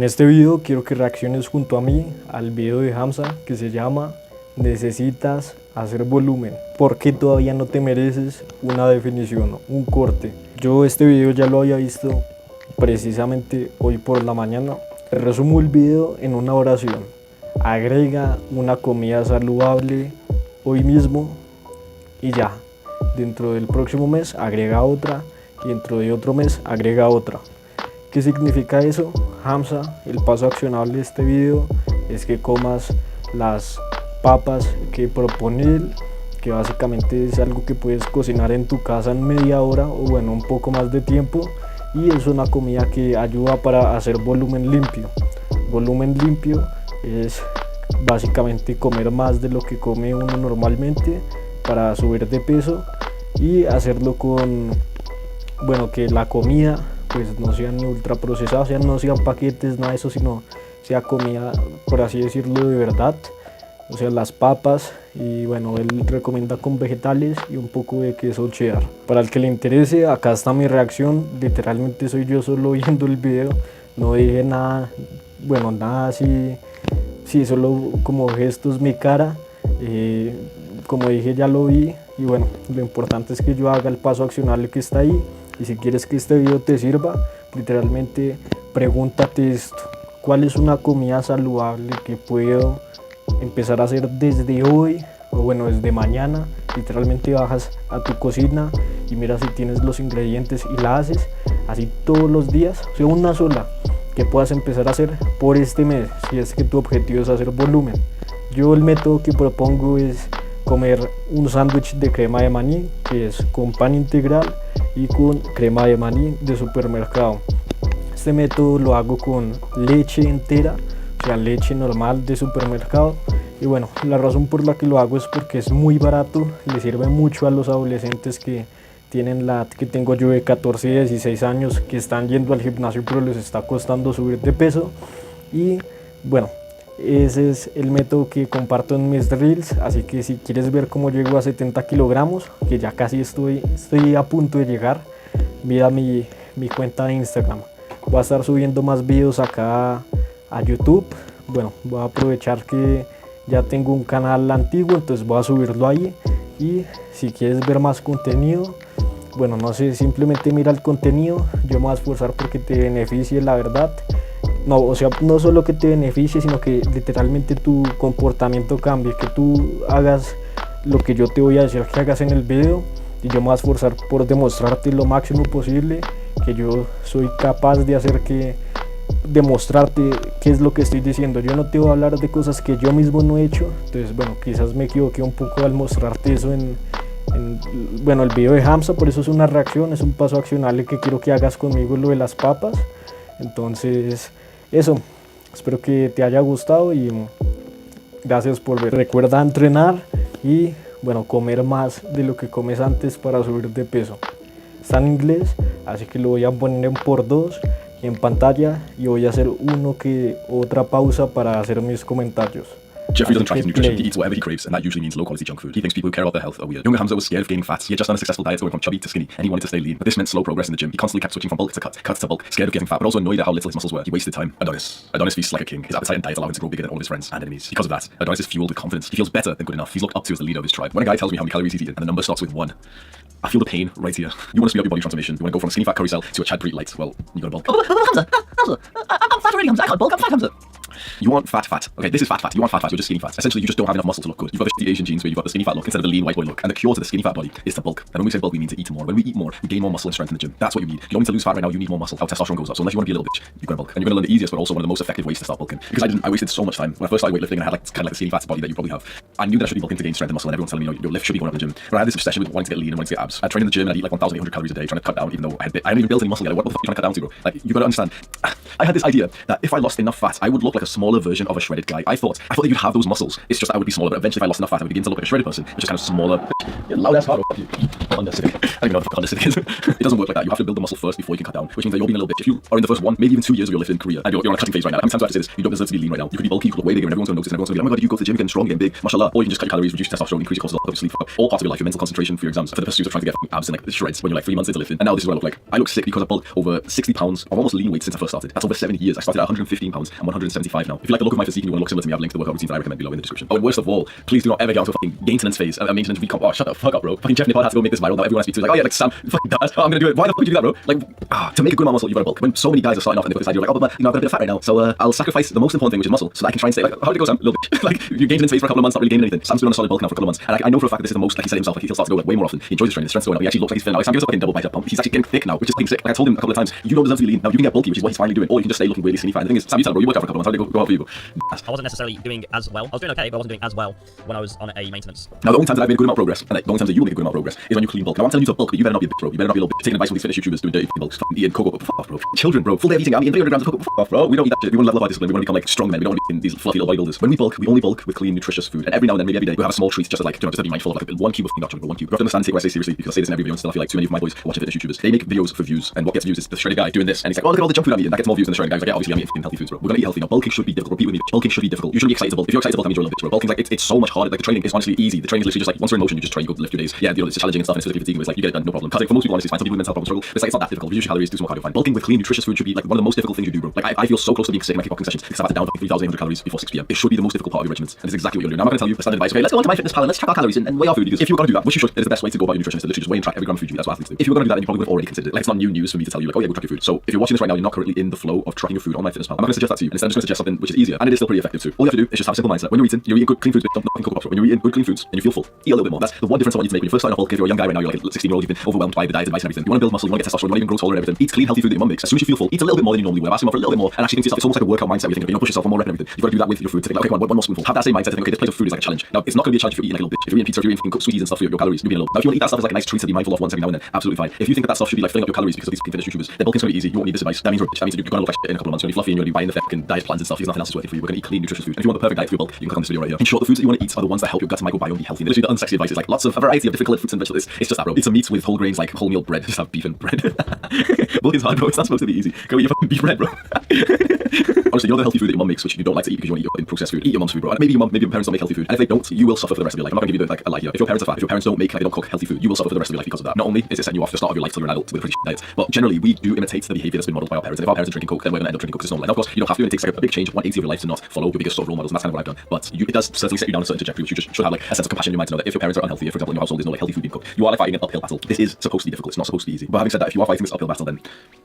En este video quiero que reacciones junto a mí al video de Hamza que se llama Necesitas hacer volumen. ¿Por qué todavía no te mereces una definición, un corte? Yo este video ya lo había visto precisamente hoy por la mañana. Resumo el video en una oración. Agrega una comida saludable hoy mismo y ya. Dentro del próximo mes agrega otra y dentro de otro mes agrega otra. ¿Qué significa eso? Hamza, el paso accionable de este video es que comas las papas que propone él, que básicamente es algo que puedes cocinar en tu casa en media hora o bueno, un poco más de tiempo, y es una comida que ayuda para hacer volumen limpio. Volumen limpio es básicamente comer más de lo que come uno normalmente para subir de peso y hacerlo con, bueno, que la comida pues no sean ultra procesados, no sean paquetes, nada de eso, sino sea comida, por así decirlo, de verdad, o sea, las papas, y bueno, él recomienda con vegetales y un poco de queso cheddar. Para el que le interese, acá está mi reacción, literalmente soy yo solo viendo el video, no dije nada, bueno, nada así, sí, solo como gestos, mi cara, como dije ya lo vi, y bueno, lo importante es que yo haga el paso accionable que está ahí. Y si quieres que este video te sirva, literalmente pregúntate esto: ¿cuál es una comida saludable que puedo empezar a hacer desde hoy o bueno, desde mañana? Literalmente bajas a tu cocina y mira si tienes los ingredientes y la haces así todos los días, o sea, una sola que puedas empezar a hacer por este mes, si es que tu objetivo es hacer volumen. Yo el método que propongo es comer un sándwich de crema de maní, que es con pan integral y con crema de maní de supermercado. Este método lo hago con leche entera, o sea, leche normal de supermercado. Y bueno, la razón por la que lo hago es porque es muy barato, le sirve mucho a los adolescentes que tienen la edad que tengo yo, de 14 y 16 años, que están yendo al gimnasio pero les está costando subir de peso. Y bueno, ese es el método que comparto en mis reels, así que si quieres ver cómo llego a 70 kilogramos, que ya casi estoy a punto de llegar, mira mi cuenta de Instagram. Voy a estar subiendo más videos acá a YouTube. Bueno, voy a aprovechar que ya tengo un canal antiguo, entonces voy a subirlo ahí. Y si quieres ver más contenido, bueno, no sé, simplemente mira el contenido. Yo me voy a esforzar porque te beneficie, la verdad. No, o sea, no solo que te beneficie, sino que literalmente tu comportamiento cambie, que tú hagas lo que yo te voy a decir que hagas en el video, y yo me voy a esforzar por demostrarte lo máximo posible que yo soy capaz de hacer, que demostrarte qué es lo que estoy diciendo. Yo no te voy a hablar de cosas que yo mismo no he hecho, entonces bueno, quizás me equivoqué un poco al mostrarte eso en bueno, el video de Hamza, por eso es una reacción, es un paso accionable que quiero que hagas conmigo, lo de las papas. Entonces eso, espero que te haya gustado y gracias por ver. Recuerda entrenar y bueno, comer más de lo que comes antes para subir de peso. Está en inglés, así que lo voy a poner en por 2 y en pantalla, y voy a hacer otra pausa para hacer mis comentarios. Jeffrey doesn't track his nutrition. He eats whatever he craves, and that usually means low-quality junk food. He thinks people who care about their health are weird. Younger Hamza was scared of gaining fat. He had just done a successful diet going from chubby to skinny, and he wanted to stay lean. But this meant slow progress in the gym. He constantly kept switching from bulk to cut to bulk, scared of getting fat, but also annoyed at how little his muscles were. He wasted time. Adonis feasts like a king. His appetite and diet allow him to grow bigger than all of his friends and enemies. Because of that, Adonis is fueled with confidence. He feels better than good enough. He's looked up to as the leader of his tribe. When a guy tells me how many calories he's eaten and the number starts with 1, I feel the pain right here. You want to speed up your body transformation. You want to go from a skinny fat curry cell to a Chad pretty light. Well, you gotta bulk. Hamza, I'm fat already, Hamza. I can't bulk. I'm fat, Hamza. You want fat. Okay, this is fat. You want fat. You're just skinny fat. Essentially, you just don't have enough muscle to look good. You've got the Asian genes where you've got the skinny fat look instead of the lean white boy look. And the cure to the skinny fat body is to bulk. And when we say bulk, we mean to eat more. When we eat more, we gain more muscle and strength in the gym. That's what you need. You don't need to lose fat right now. You need more muscle. How testosterone goes up. So unless you want to be a little bitch, you're gonna bulk. And you're gonna learn the easiest, but also one of the most effective ways to start bulking. Because I wasted so much time when I first started weightlifting and I had kind of like the skinny fat body that you probably have. I knew that I should be bulking to gain strength and muscle, and everyone's telling me, your lift should be going up in the gym. But I had this obsession with wanting to get lean and wanting to get abs. I trained in the gym and I'd eat like 1,800 calories a day, trying to cut down, even though I hadn't even built any muscle yet. What the fuck are you trying to cut down to, bro? Like, you gotta understand. I had this idea that if I lost enough fat, I would look like a smaller smaller version of a shredded guy. I thought that you'd have those muscles. It's just that I would be smaller, but eventually if I lost enough fat, I would begin to look like a shredded person, which is kind of smaller. Yeah, loud ass hard. Honda Civic. I don't even know what the fuck Honda Civic is. It doesn't work like that. You have to build the muscle first before you can cut down, which means that you're being a little bitch. If you are in the first 1, maybe even 2 years of your life in Korea, and you're on a cutting phase right now, how many times do I have to say this? You don't deserve to be lean right now. You could be bulky, you could look way bigger, and everyone's gonna notice, and everyone's gonna be like, oh my god, you go to the gym, you're getting strong, you're getting big, mashallah. Or you can just cut your calories, reduce your testosterone, increase your cortisol, help you sleep, all parts of your life, your mental concentration for your exams, for the pursuit of trying to get abs and like shreds when you're like 3 months into lifting. And now this is what I look like. I look sick because I've bulked over 60 pounds of almost lean weight since I first started. That's over 7 years. I started at 115 pounds. I'm 175 now. If you like the look of my physique and you want to look similar to me, I have links to the workout routines that I recommend below in the description. Oh, and worst of all, please do not ever get onto a fucking maintenance phase, a maintenance recomp. Oh, shut the fuck up, bro. Fucking Jeff Nippard had to go make this viral. Now everyone I speak to is like, oh yeah, like Sam, fucking dad. Oh, I'm gonna do it. Why the fuck would you do that, bro? Like, to make a good amount of muscle, you gotta bulk. When so many guys are starting off and they've got this idea like, oh, but you know, I've got a bit of fat right now, so I'll sacrifice the most important thing, which is muscle, so that I can try and say like, how did it go, Sam? A little bit. Like, you gained in phase for a couple of months, not really gaining anything. Sam's been on a solid bulk now for a couple of months, and I know for a fact that this is the most, like he said himself, like he'll start to go like way more often. He enjoys his training, his strength's going up. He actually looks like he's thin now. Like, Sam gives a fucking double bicep pump. He's actually getting thick now, which is fucking sick. Like I told him a couple of times, you don't deserve to be lean. Now you can get bulky, which is what he's finally doing, or you can just stay looking really skinny fat. And the thing is, Sam, you tell him, bro, you worked out for a couple of months. How did it go out for you? I wasn't necessarily doing as well. I was doing okay, but I wasn't doing as well when I was on a maintenance. Now the only times that I've made a good amount of progress, and like, the only times that you will make a good amount of progress, is when you clean bulk. Now I'm telling you to bulk, but you better not be a bitch, bro. You better not be a little bit taking advice from these fitness YouTubers doing dirty bulks, fucking eating cocoa, fuck off, bro. Children, bro, full day of eating. I'm eating 300 grams of cocoa, fuck off, bro. We don't eat that shit. We want to level up our discipline. We want to become like strong men. We don't want to be these fluffy little bodybuilders. When we bulk, we only bulk with clean, nutritious food, and every now and then, maybe every day, we have a small treat just to like, you know, just to be mindful of like 1 cube of not chocolate, 1 cube. You have to understand, take what I say seriously, because I say this in every video and still I feel like too many of my boys watching fitness YouTubers. They make videos for views, and what gets views is the shredded guy doing this, and he's like, oh, look at all the junk food I'm eating. That gets more views than the shredded guy. He's like, yeah, obviously I'm eating healthy foods, bro. We're gonna eat healthy now. Bulking should be difficult. Repeat with me. Bulking should be difficult. You shouldn't be excited to bulk. If you're excited to bulk, that means you're a little bitch, bro. Bulking's like it's so much harder. Like the training is honestly easy. The training is literally just like once you're in motion, you just try, you go lift your days. Yeah, you know, it's challenging and stuff, and it's physically fatiguing. It's like you get it done, no problem. Cutting for most people honestly is fine. Some people with mental health problems struggle. It's like it's not that difficult. Reduce your calories, do some more cardio, fine. Bulking with clean, nutritious food should be like one of the most difficult things you do, bro. Like I feel so close to being sick in my kickboxing sessions because I've had to down 3,800 calories before 6 p.m. It should be the most difficult part of your regimen, and it's exactly what you're doing. Now I'm not going to tell you the standard advice. Okay, let's go onto my fitness pal and let's track our calories and weigh our food. Because if you're going to do that, which you should, it is the best way to go about your nutrition is to literally just weigh and track every gram of food you eat. That's what athletes do. If you're going to do that, then you probably would have already considered it. Like it's not new news for me to tell you like, oh yeah, go track your food. So if you're watching this right now, you're not currently in the flow of tracking your food on my fitness pal. I'm not going to suggest that to you. Instead, I'm just going to suggest something which is easier and it is still pretty effective too. All you have to do is just have a simple mindset. When you're eating good clean foods, don't cocoa pops. When you're eating good clean foods and you feel full, eat a little bit more. That's the one difference I want you to make when you're first starting off bulk. If you're a young guy right now, you're like a 16-year-old, you've been overwhelmed by the diet advice and everything. You want to build muscle, you want to get testosterone, you want to even grow taller and everything. Eat clean, healthy food that your mum makes. As soon as you feel full, eat a little bit more than you normally would. Ask your mum for a little bit more and actually think to yourself, it's almost like a workout mindset. You're thinking, you know, push yourself for more rep and everything. You've got to do that with your food. To think, like, okay, come on, one more spoonful. Have that same mindset to think, okay, this plate of food is like a challenge. Now, it's not going to be a challenge if you're eating like a little bitch. If you're eating pizza, if you're eating sweeties and stuff for your calories, you'll be a little. Now, if you want to eat that stuff as like a nice treat to be mindful of once every now and then, absolutely fine. If you think that stuff should be like filling up your calories because of these fitness YouTubers, then bulking's going to be easy. You won't need this advice. That means rubbish. That means you're going to look like shit in a couple of months. You're going to be fluffy and you're going to be buying the fucking diet plans and stuff. There's nothing else is worth it for you. We're going to eat clean, nutritious food. And if you want the perfect diet for your bulk, you can click on this video right here. In short, the foods that you want to eat are the ones that help your gut microbiome be healthy. Literally, the unsexy advice is like lots of a variety of different colored fruits and vegetables. It's just that, bro. It's a meat with whole grains like wholemeal bread. Just have beef and bread. Bulking's hard, bro. It's not supposed to be easy. Go eat your fucking beef bread, bro. Honestly, you know the healthy food that your mum makes, which you don't like to eat because you want to eat processed food. Eat your mum's food, bro. And maybe your parents don't make healthy food, and if they don't, you will suffer for the rest of your life. I'm not going to give you like a lie here. If your parents are fat, if your parents don't make, like, they don't cook healthy food, you will suffer for the rest of your life because of that. Not only is it setting you off the start of your life till you're an adult with a pretty shit diet, but generally we do imitate the behavior that's been modeled by our parents. And if our parents are drinking coke, then we're going to end up drinking coke because it's normal. Now, of course, you don't have to. And it takes like a big change of 180 of your life to not follow your biggest sort of role models, and that's kind of what I've done. But it does certainly set you down a certain trajectory, which you just should have like a sense of compassion in your mind to know that if your parents are unhealthy, if for example in your household there's no like healthy food being cooked, you are like fighting an uphill battle. This is supposed to be difficult. It's not supposed to be easy. But having said that, if you are fighting this uphill battle, then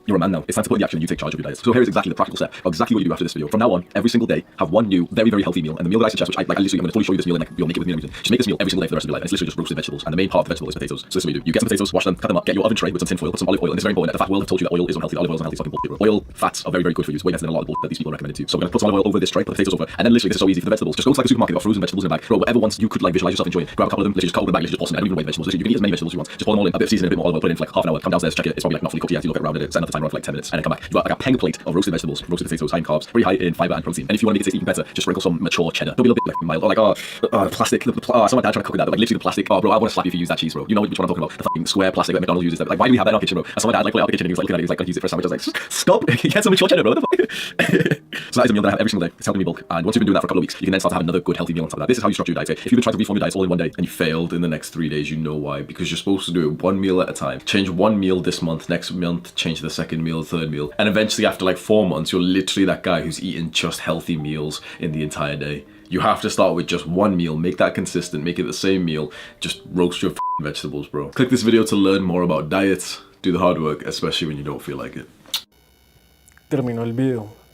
you're a man now. It's time to put in the action and you take charge of your diet. So here is exactly the practical step of exactly what you do after this video. From now on, every single day, have one new, very, very healthy meal. And the meal that I suggest, which I literally, I'm going to totally show you this meal and like you'll make it with me and everything. Just make this meal every single day for the rest of your life. And it's literally just roasted vegetables. And the main part of the vegetable is potatoes. So this is what you do. You get some potatoes, wash them, cut them up, get your oven tray with some tin foil, put some olive oil. And it's very important. The fat world have told you that oil is unhealthy. Olive oil is unhealthy. Fucking bullshit, bro. Oil, fats are very, very good for you. It's way better than a lot of the that these people are recommended to. So we're going to put some olive oil over this tray, put the potatoes over, and then literally this is so easy for the vegetables. Just go to like a supermarket, got frozen vegetables in a bag. Bro, whatever ones you could like visualize yourself enjoying. Grab a couple of them, literally just cut open the bag, literally just toss them in. I don't even weigh vegetables. Literally, you can eat as many vegetables as you want. Just pour them all in, a bit of seasoning, a bit more olive oil, put it in for like half an hour. Come downstairs, check it. It's probably like not fully cooked yet. You look around it, set another timer for like 10 minutes, and then come back. You got like a peng plate of roasted vegetables, roasted potatoes, high in carbs, very high in fiber and protein. And if you want to make it taste even better, just sprinkle some mature cheddar. Don't be a little bit like mild or like plastic. Someone dad trying to cook with that, but like literally the plastic. Oh, bro, I want to slap you if you use that cheese, bro. You know which one I'm talking about? The fucking square plastic that McDonald's uses. Like, why do we have that in our kitchen, bro? And someone dad like put it out the kitchen and he was like looking at it, he was like, gonna use it for a sandwich. I was like, stop, get some mature cheddar, bro. What the fuck? So that is a meal that I have every single day. It's helping me bulk. And once you've been doing that for a couple of weeks, you can then start to have another good healthy meal on top of that. This is how you structure your diet. If you've been trying to reform your diets all in one day and you failed in the next 3 days, you know why. Because you're supposed to do it one meal at a time. Change one meal this month, next month change the second meal, third meal. And eventually after like 4 months, you're literally that guy who's eating just healthy meals in the entire day. You have to start with just one meal, make that consistent, make it the same meal, just roast your vegetables, bro. Click this video to learn more about diets, do the hard work, especially when you don't feel like it. Terminó el video.